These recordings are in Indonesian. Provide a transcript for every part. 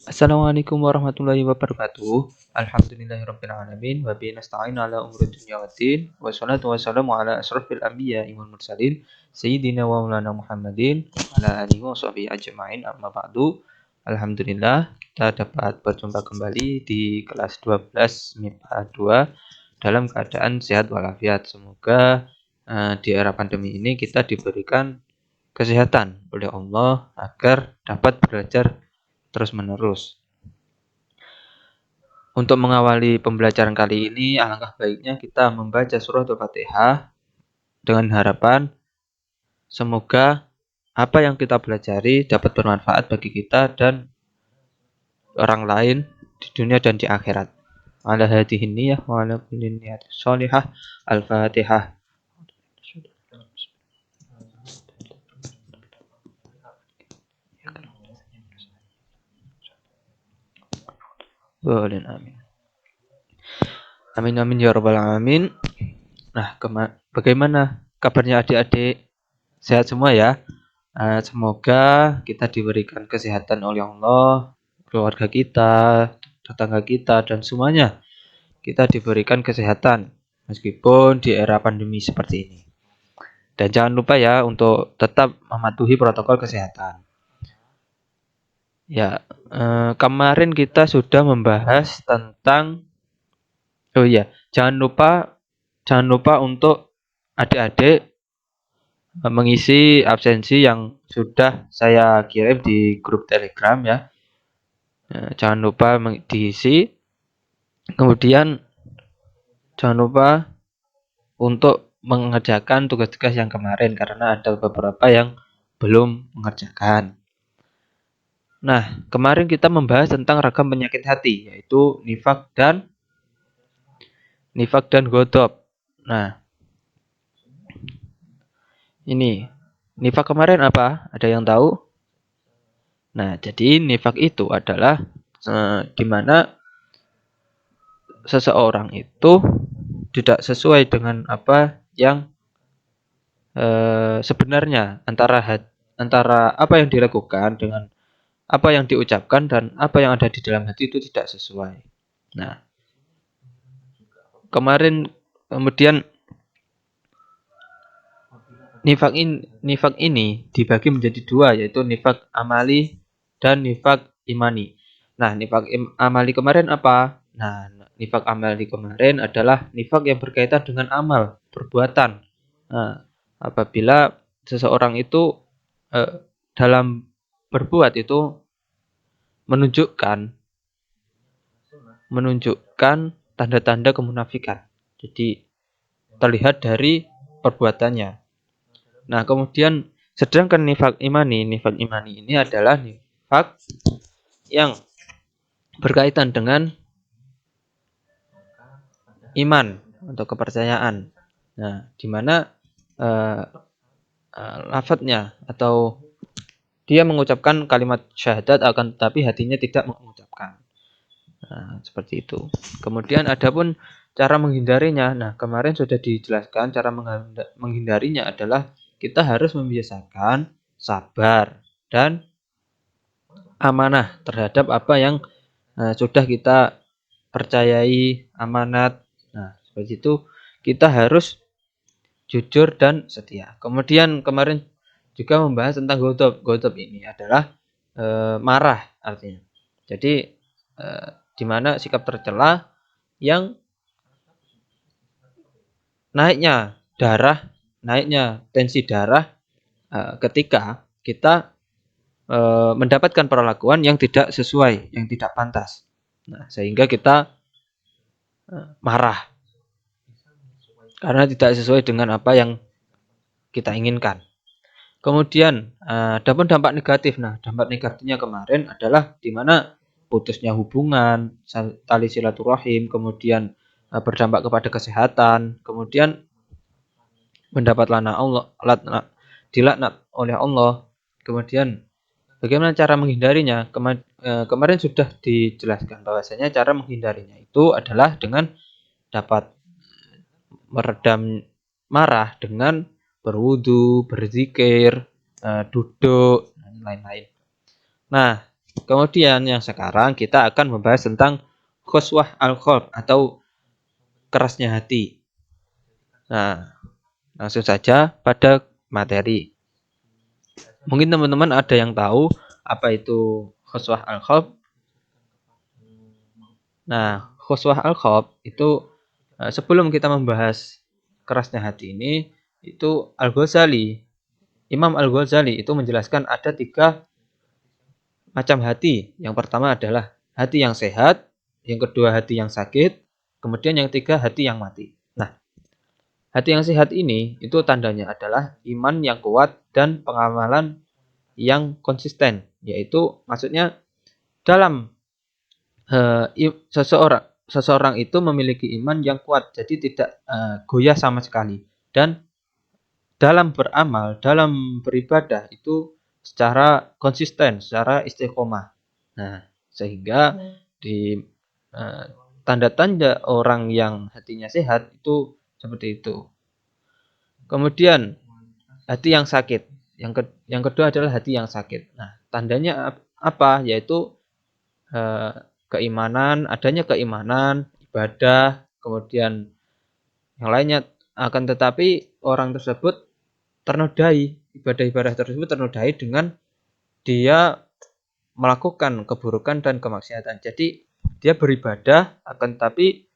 Assalamualaikum warahmatullahi wabarakatuh. Alhamdulillahirabbil alamin wa bihi nasta'in ala umuri dunya waddin. Wassalatu wassalamu ala asrofil anbiya'i wal mursalin sayyidina wa maulana Muhammadin ala alihi wa sahbihi ajma'in amma ba'du. Alhamdulillah kita dapat berjumpa kembali di kelas 12 MIPA 2 dalam keadaan sehat walafiat. Semoga di era pandemi ini kita diberikan kesehatan oleh Allah agar dapat belajar terus-menerus. Untuk mengawali pembelajaran kali ini, alangkah baiknya kita membaca surah Al-Fatihah dengan harapan semoga apa yang kita pelajari dapat bermanfaat bagi kita dan orang lain di dunia dan di akhirat. Ala hadhihi niyyah wa ala kulli niyatin shalihah. Al-Fatihah. Amin. Amin amin ya rabbal alamin. Nah, bagaimana kabarnya adik-adik? Sehat semua ya? Semoga kita diberikan kesehatan oleh Allah, keluarga kita, tetangga kita, dan semuanya kita diberikan kesehatan meskipun di era pandemi seperti ini. Dan jangan lupa ya untuk tetap mematuhi protokol kesehatan. Ya, kemarin kita sudah membahas tentang jangan lupa untuk adik-adik mengisi absensi yang sudah saya kirim di grup Telegram ya. Jangan lupa diisi. Kemudian jangan lupa untuk mengerjakan tugas-tugas yang kemarin karena ada beberapa yang belum mengerjakan. Nah, kemarin kita membahas tentang ragam penyakit hati, yaitu nifak dan ghadab. Nah, ini nifak kemarin apa? Ada yang tahu? Nah, jadi nifak itu adalah di mana seseorang itu tidak sesuai dengan apa yang sebenarnya antara apa yang dilakukan dengan apa yang diucapkan dan apa yang ada di dalam hati itu tidak sesuai. Nah, kemudian nifak ini dibagi menjadi dua, yaitu nifak amali dan nifak imani. Nah, nifak amali kemarin apa? Nah, nifak amali kemarin adalah nifak yang berkaitan dengan amal, perbuatan. Nah, apabila seseorang itu dalam berbuat itu menunjukkan tanda-tanda kemunafikan. Jadi terlihat dari perbuatannya. Nah, kemudian sedangkan nifak imani ini adalah nifak yang berkaitan dengan iman atau kepercayaan. Nah, di mana lafadznya atau dia mengucapkan kalimat syahadat akan tetapi hatinya tidak mengucapkan. Nah, seperti itu. Kemudian adapun cara menghindarinya. Nah, kemarin sudah dijelaskan cara menghindarinya adalah kita harus membiasakan sabar dan amanah terhadap apa yang sudah kita percayai, amanat. Nah, seperti itu kita harus jujur dan setia. Kemudian kemarin juga membahas tentang ghadab. Ghadab ini adalah marah artinya. Jadi di mana sikap tercela yang naiknya tensi darah ketika kita mendapatkan perlakuan yang tidak sesuai, yang tidak pantas. Nah, sehingga kita marah karena tidak sesuai dengan apa yang kita inginkan. Kemudian adapun dampak negatif. Nah, dampak negatifnya kemarin adalah di mana putusnya hubungan, tali silaturahim, kemudian berdampak kepada kesehatan, kemudian mendapat dilaknat oleh Allah. Kemudian bagaimana cara menghindarinya? Kemarin sudah dijelaskan bahwasanya cara menghindarinya itu adalah dengan dapat meredam marah dengan berwudu, berzikir, duduk, dan lain-lain. Nah, Kemudian yang sekarang kita akan membahas tentang qaswah al-qalb atau kerasnya hati. Nah, langsung saja pada materi. Mungkin teman-teman ada yang tahu apa itu qaswah al-qalb. Nah, qaswah al-qalb itu sebelum kita membahas kerasnya hati ini, itu Imam Al-Ghazali itu menjelaskan ada 3 macam hati. Yang pertama adalah hati yang sehat, yang kedua hati yang sakit, kemudian yang ketiga hati yang mati. Nah, hati yang sehat ini itu tandanya adalah iman yang kuat dan pengamalan yang konsisten, yaitu maksudnya dalam seseorang itu memiliki iman yang kuat, jadi tidak goyah sama sekali, dan dalam beramal, dalam beribadah itu secara konsisten, secara istiqomah. Nah, sehingga di tanda-tanda orang yang hatinya sehat itu seperti itu. Kemudian hati yang sakit. Yang kedua adalah hati yang sakit. Nah, tandanya apa? Yaitu adanya keimanan, ibadah, kemudian yang lainnya, akan tetapi orang tersebut ternodai, ibadah-ibadah tersebut ternodai dengan dia melakukan keburukan dan kemaksiatan. Jadi dia beribadah akan tetapi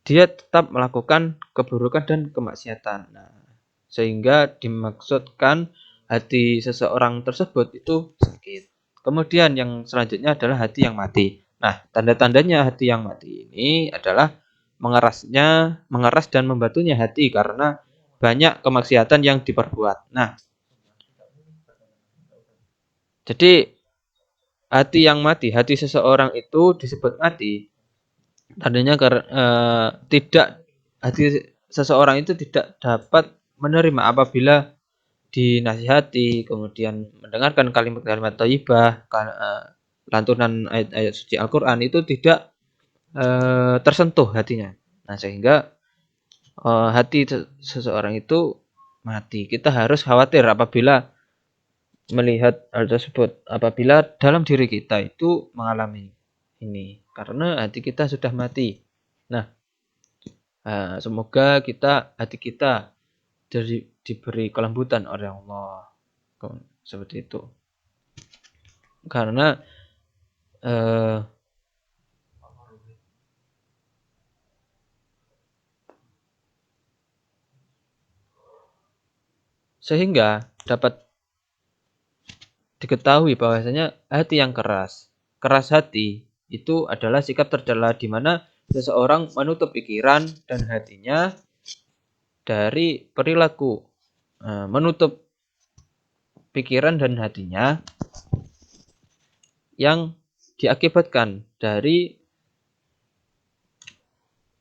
dia tetap melakukan keburukan dan kemaksiatan. Nah, sehingga dimaksudkan hati seseorang tersebut itu sakit. Kemudian yang selanjutnya adalah hati yang mati. Nah, tanda-tandanya hati yang mati ini adalah mengeras dan membatunya hati karena banyak kemaksiatan yang diperbuat. Nah, jadi hati yang mati, hati seseorang itu disebut mati. Tandanya tidak hati seseorang itu tidak dapat menerima apabila dinasihati, kemudian mendengarkan kalimat-kalimat thayyibah, lantunan ayat-ayat suci Al-Qur'an itu tidak tersentuh hatinya. Nah, sehingga hati seseorang itu mati. Kita harus khawatir apabila melihat hal tersebut, apabila dalam diri kita itu mengalami ini, karena hati kita sudah mati. Nah, semoga hati kita diberi kelembutan oleh Allah, seperti itu. Karena sehingga dapat diketahui bahwasanya hati yang keras hati itu adalah sikap tercela di mana seseorang menutup pikiran dan hatinya dari perilaku, menutup pikiran dan hatinya yang diakibatkan dari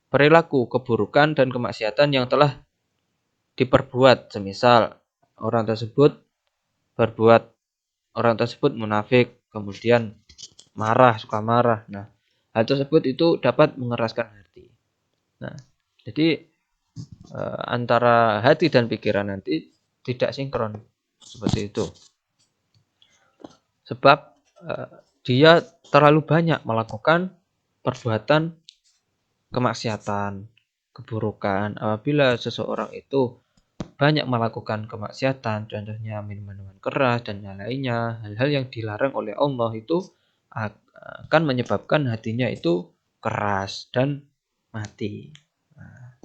perilaku keburukan dan kemaksiatan yang telah diperbuat. Semisal orang tersebut munafik, kemudian suka marah. Nah, hal tersebut itu dapat mengeraskan hati. Nah, jadi antara hati dan pikiran nanti tidak sinkron seperti itu. Sebab dia terlalu banyak melakukan perbuatan kemaksiatan, keburukan. Apabila seseorang itu banyak melakukan kemaksiatan, contohnya minuman keras dan yang lainnya, hal-hal yang dilarang oleh Allah itu akan menyebabkan hatinya itu keras dan mati. Nah,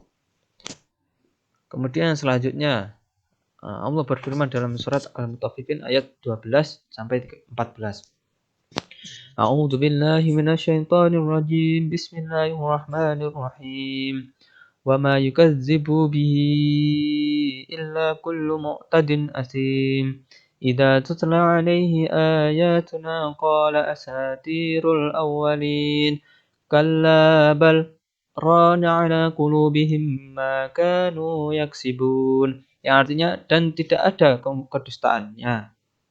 kemudian selanjutnya Allah berfirman dalam surat Al-Mutaffifin ayat 12 sampai 14. A'udzu billahi minasyaitonir rajim. Bismillahirrahmanirrahim. Wa ma yukazzibu bihi illa kullu mu'tadin asim. Idza tutla 'alaihi ayatuna qala asatirul awwalin. Kalla bal rana 'ala qulubihim ma kanu yaksibun. Yang artinya dan tidak ada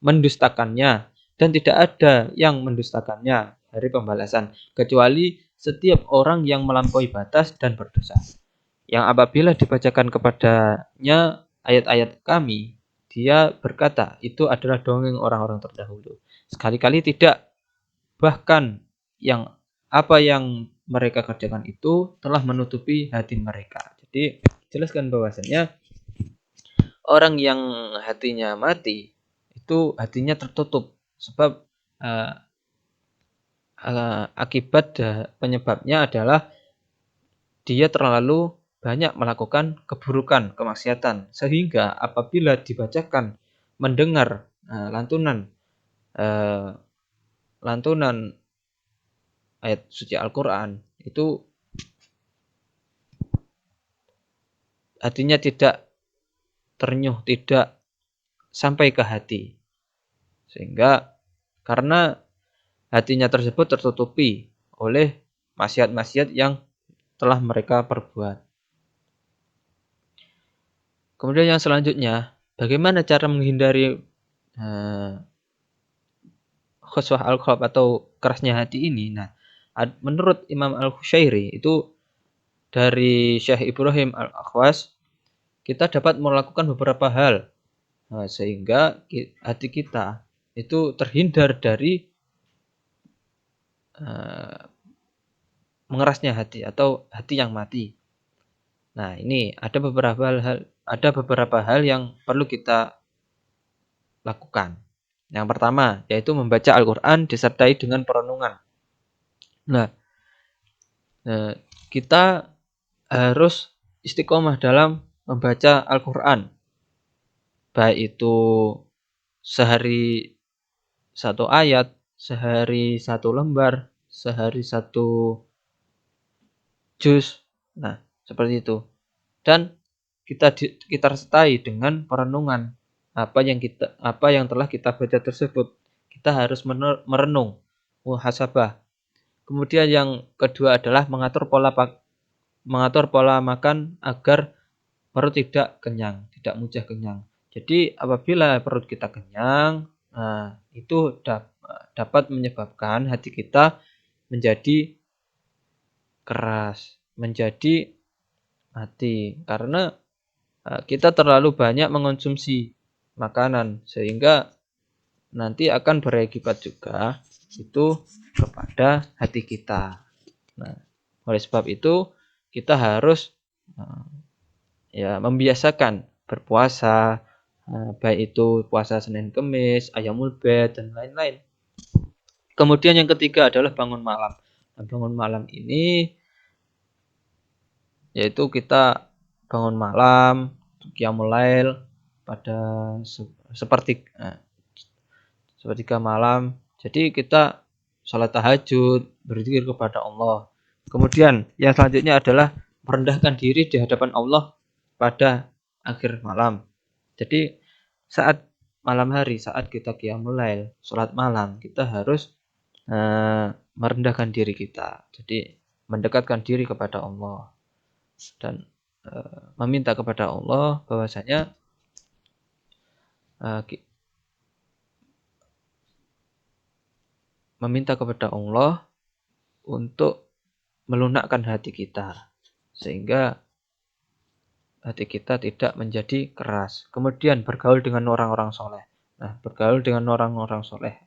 mendustakannya, dan tidak ada yang mendustakannya dari pembalasan, kecuali setiap orang yang melampaui batas dan berdosa, yang apabila dibacakan kepadanya ayat-ayat kami, dia berkata itu adalah dongeng orang-orang terdahulu. Sekali-kali tidak bahkan apa yang mereka kerjakan itu telah menutupi hati mereka. Jadi jelaskan bahwasanya orang yang hatinya mati itu hatinya tertutup, sebab akibat penyebabnya adalah dia terlalu banyak melakukan keburukan, kemaksiatan, sehingga apabila dibacakan, mendengar lantunan ayat suci Al-Quran, itu hatinya tidak ternyuh, tidak sampai ke hati, sehingga karena hatinya tersebut tertutupi oleh maksiat-maksiat yang telah mereka perbuat. Kemudian yang selanjutnya, bagaimana cara menghindari khuswah al-qalb atau kerasnya hati ini? Nah, menurut Imam Al-Qushairi itu dari Syekh Ibrahim Al-Akhwas, kita dapat melakukan beberapa hal sehingga hati kita itu terhindar dari mengerasnya hati atau hati yang mati. Nah, ini ada beberapa hal yang perlu kita lakukan. Yang pertama yaitu membaca Al-Qur'an disertai dengan perenungan. Nah, kita harus istiqomah dalam membaca Al-Qur'an. Baik itu sehari satu ayat, sehari satu lembar, sehari satu juz. Nah, seperti itu. Dan kita sertai dengan perenungan apa yang telah kita baca tersebut. Kita harus merenung, muhasabah. Kemudian yang kedua adalah mengatur pola makan agar perut tidak kenyang, tidak mudah kenyang. Jadi apabila perut kita kenyang, itu dapat menyebabkan hati kita menjadi keras, menjadi mati, karena kita terlalu banyak mengonsumsi makanan sehingga nanti akan berakibat juga itu kepada hati kita. Nah, oleh sebab itu kita harus membiasakan berpuasa, baik itu puasa Senin Kemis, Ayyamul Bid dan lain-lain. Kemudian yang ketiga adalah bangun malam. Nah, bangun malam ini yaitu kita bangun malam, qiyamul lail pada sepertiga malam. Jadi kita salat tahajud, berzikir kepada Allah. Kemudian yang selanjutnya adalah merendahkan diri di hadapan Allah pada akhir malam. Jadi saat malam hari, saat kita qiyamul lail, salat malam, kita harus merendahkan diri kita. Jadi mendekatkan diri kepada Allah dan meminta kepada Allah bahwasanya meminta kepada Allah untuk melunakkan hati kita sehingga hati kita tidak menjadi keras. Kemudian bergaul dengan orang-orang soleh. Nah, bergaul dengan orang-orang soleh.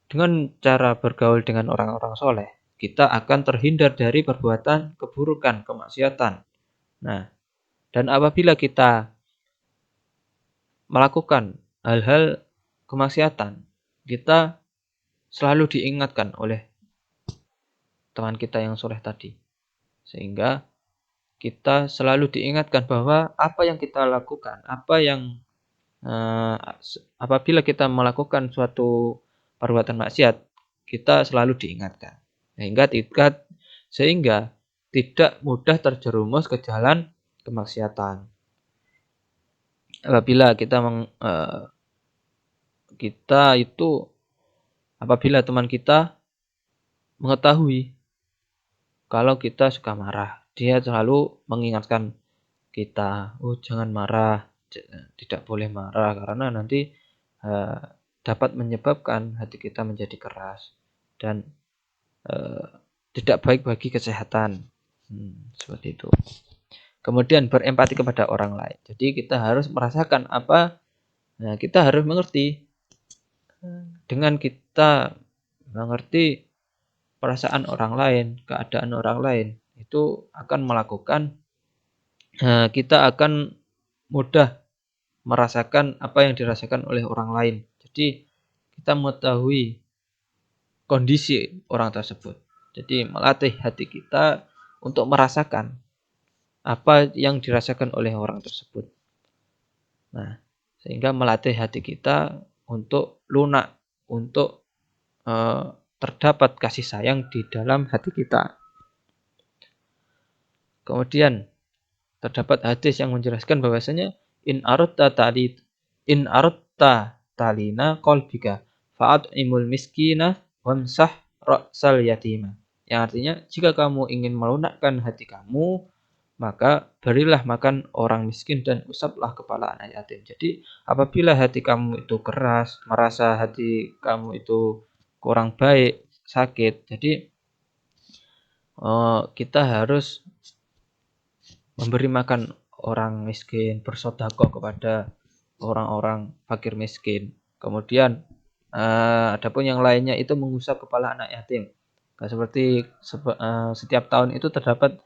Dengan cara bergaul dengan orang-orang soleh, kita akan terhindar dari perbuatan keburukan, kemaksiatan. Nah, dan apabila kita melakukan hal-hal kemaksiatan, kita selalu diingatkan oleh teman kita yang soleh tadi. Sehingga kita selalu diingatkan bahwa apa yang kita lakukan, apabila kita melakukan suatu perbuatan maksiat, kita selalu diingatkan. Sehingga tidak mudah terjerumus ke jalan kemaksiatan. Apabila apabila teman kita mengetahui kalau kita suka marah, dia selalu mengingatkan kita, jangan marah, tidak boleh marah karena nanti dapat menyebabkan hati kita menjadi keras dan tidak baik bagi kesehatan. Seperti itu. Kemudian berempati kepada orang lain. Jadi kita harus merasakan kita harus mengerti. Dengan kita mengerti perasaan orang lain, keadaan orang lain, itu akan melakukan kita akan mudah merasakan apa yang dirasakan oleh orang lain. Jadi kita mengetahui kondisi orang tersebut. Jadi melatih hati kita untuk merasakan apa yang dirasakan oleh orang tersebut. Nah, sehingga melatih hati kita untuk lunak, untuk terdapat kasih sayang di dalam hati kita. Kemudian terdapat hadis yang menjelaskan bahwasanya in aradta talina qalbika fa'at'imul miskina wamsah ra'sal yatima. Yang artinya jika kamu ingin melunakkan hati kamu, maka berilah makan orang miskin dan usaplah kepala anak yatim. Jadi apabila hati kamu itu keras, merasa hati kamu itu kurang baik, sakit, jadi kita harus memberi makan orang miskin, bersedekah kepada orang-orang fakir miskin. Kemudian adapun yang lainnya itu mengusap kepala anak yatim. Seperti setiap tahun itu terdapat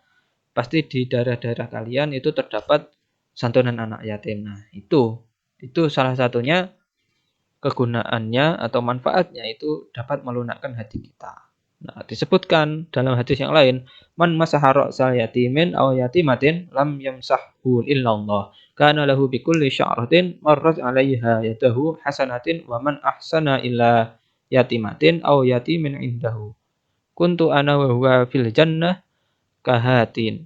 pasti di daerah-daerah kalian itu terdapat santunan anak yatim. Nah, itu salah satunya kegunaannya atau manfaatnya itu dapat melunakkan hati kita. Nah, disebutkan dalam hadis yang lain, man masaha ra'sal yatimin aw yatimatin lam yamsahhu illallah. Kana lahu bikulli sya'ratin marrat 'alaiha yadahu hasanatin wa man ahsana illa yatimatin aw yatimin indahu. Kuntu ana wa huwa fil jannah kahatin.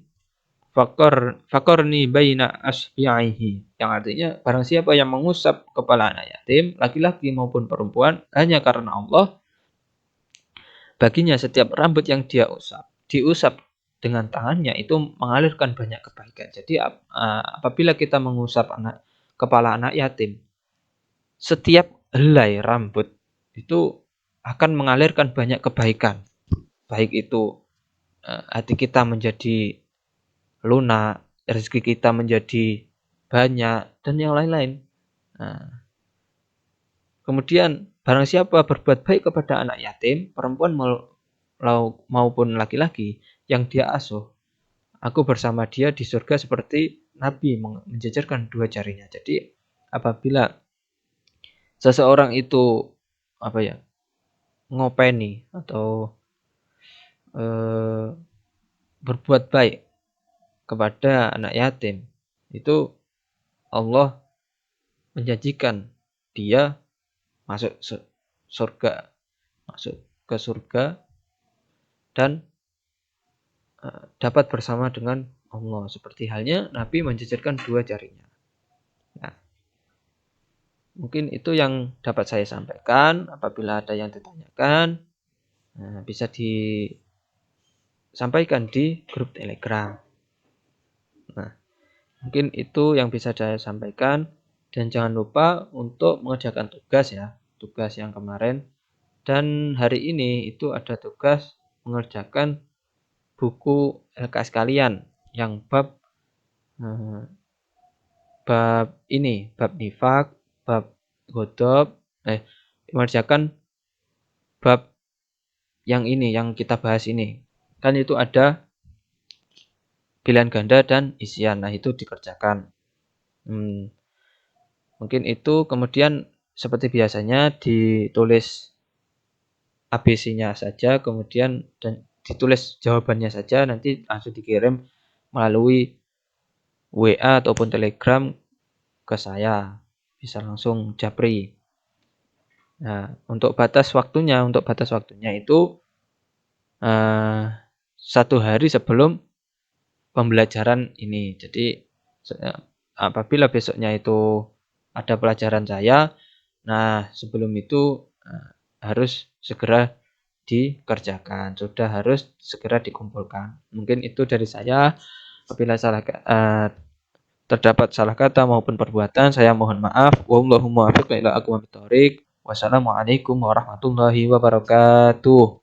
Fakorni baina asbi'ihi. Yang artinya barang siapa yang mengusap kepala anak yatim, laki-laki maupun perempuan, hanya karena Allah, baginya setiap rambut yang dia diusap dengan tangannya itu mengalirkan banyak kebaikan. Jadi apabila kita mengusap kepala anak yatim, setiap helai rambut itu akan mengalirkan banyak kebaikan. Baik itu hati kita menjadi lunak, rezeki kita menjadi banyak, dan yang lain-lain. Nah, kemudian barang siapa berbuat baik kepada anak yatim, perempuan maupun laki-laki yang dia asuh, aku bersama dia di surga seperti Nabi menjejerkan dua jarinya. Jadi apabila seseorang itu ngopeni atau berbuat baik kepada anak yatim, itu Allah menjanjikan dia masuk surga, masuk ke surga dan dapat bersama dengan Allah. Seperti halnya Nabi menjejerkan dua jarinya. Nah, mungkin itu yang dapat saya sampaikan. Apabila ada yang ditanyakan, bisa disampaikan di grup Telegram. Nah, mungkin itu yang bisa saya sampaikan. Dan jangan lupa untuk mengerjakan tugas ya. Tugas yang kemarin. Dan hari ini itu ada tugas mengerjakan buku LKS kalian yang bab nifak, bab ghodab, mengerjakan bab yang ini, yang kita bahas ini. Kan itu ada pilihan ganda dan isian. Nah, itu dikerjakan. Mungkin itu, kemudian seperti biasanya ditulis ABC-nya saja, kemudian dan ditulis jawabannya saja, nanti langsung dikirim melalui WA ataupun Telegram ke saya. Bisa langsung japri. Nah, untuk batas waktunya itu 1 hari sebelum pembelajaran ini. Jadi apabila besoknya itu ada pelajaran saya, nah sebelum itu harus segera dikerjakan, sudah harus segera dikumpulkan. Mungkin itu dari saya. Apabila terdapat salah kata maupun perbuatan, saya mohon maaf. Wallahumma a'lam bishawab. Wassalamualaikum warahmatullahi wabarakatuh.